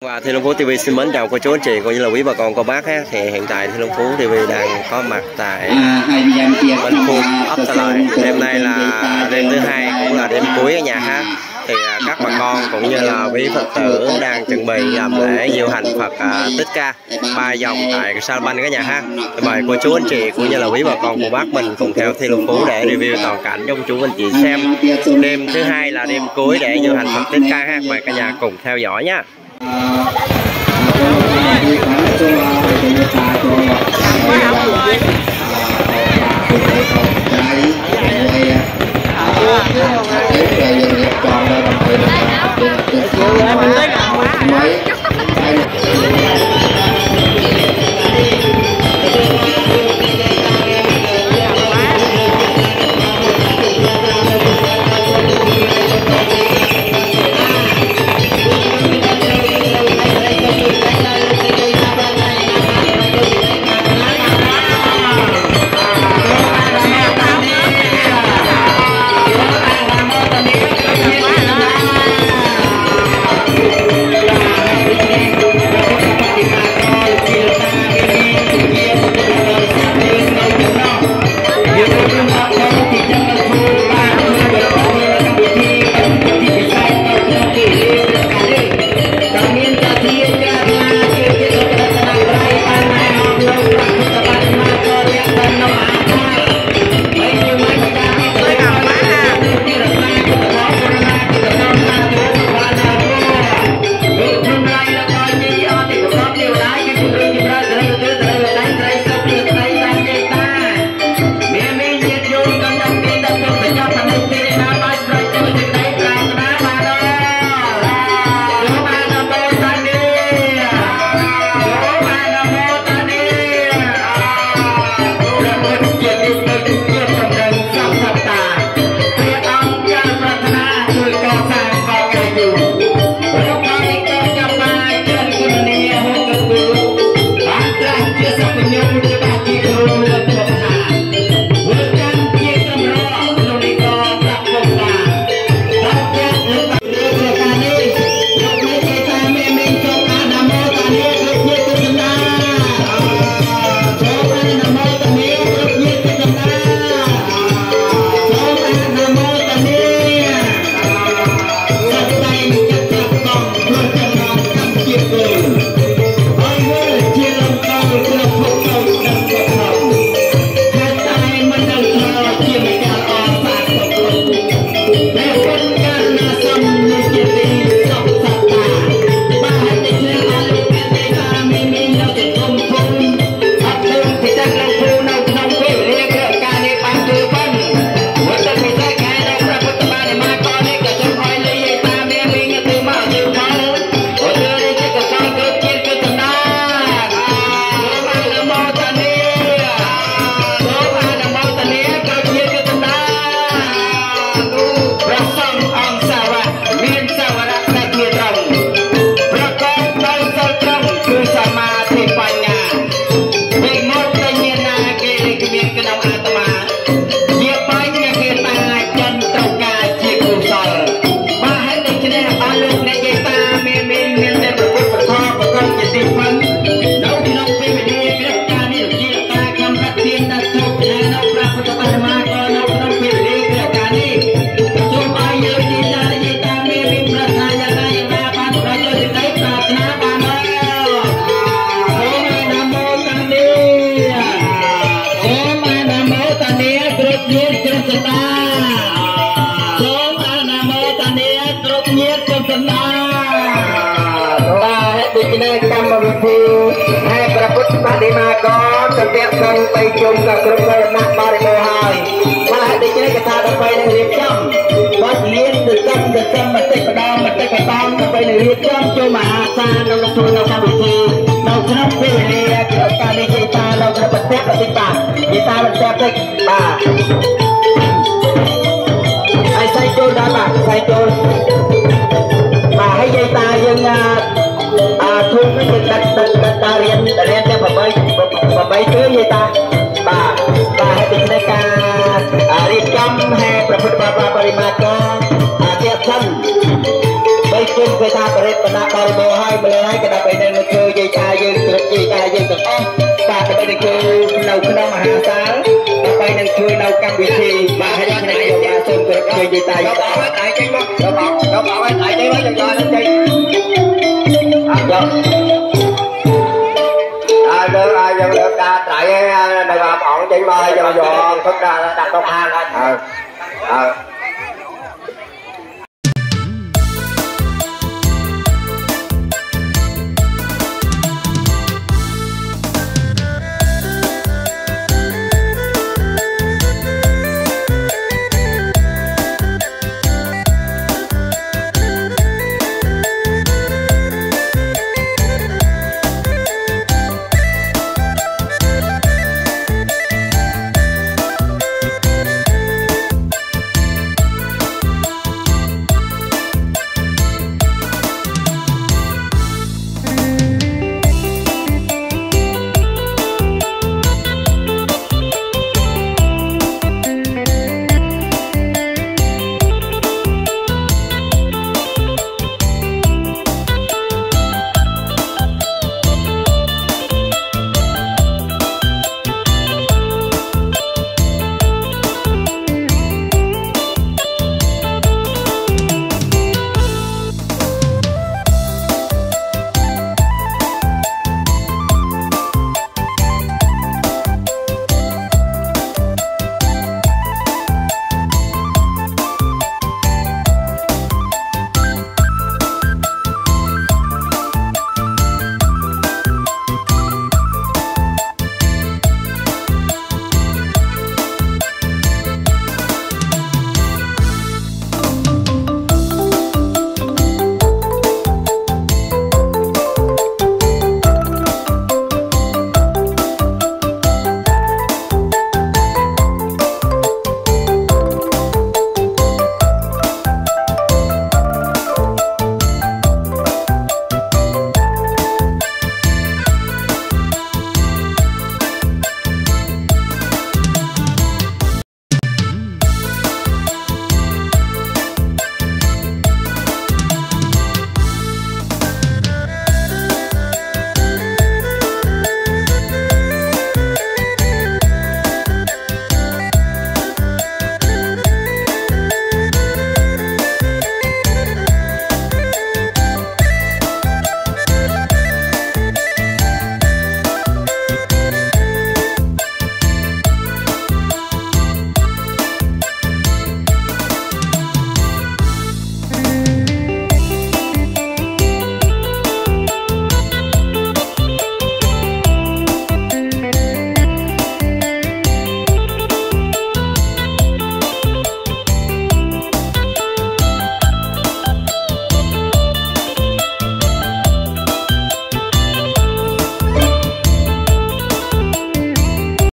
Và Thiên Long Phú TV xin mến chào cô chú anh chị cũng như là quý bà con cô bác ha. Thì hiện tại Thiên Long Phú TV đang có mặt tại bên khu ấp Tà Lợi. Đêm nay là đêm thứ hai cũng là đêm cuối ở nhà ha. Thì các bà con cũng như là quý Phật tử đang chuẩn bị làm lễ diệu hành Phật Tích Ca 3 vòng tại Sa Banh cả nhà ha. Thì mời cô chú anh chị cũng như là quý bà con cô bác mình cùng theo Thiên Long Phú để review toàn cảnh cho cô chú anh chị xem. Đêm thứ hai là đêm cuối để diệu hành Phật Tích Ca ha. Mời cả nhà cùng theo dõi nhé. គេថាបរិបណៈបរិបូរហើយម្ល៉េះហើយក៏ដើម្បីនឹងធ្វើយាយតាយើងគ្រប់យាយតាយើងទាំងអស់បាទដើម្បីនឹងធ្វើនៅក្នុងមហាសាលដើម្បីនឹងជួយនៅកម្មវិធីបាទហើយខ្ញុំយកមកសូមគោរពជួយយាយតាយើងអត់ឲ្យចេញមកយកឲ្យចេញមកយកយកចេញអត់យកយើងលើកការត្រៃនៅបងចេញមកយកយកទឹកដាក់តុខាងហើយ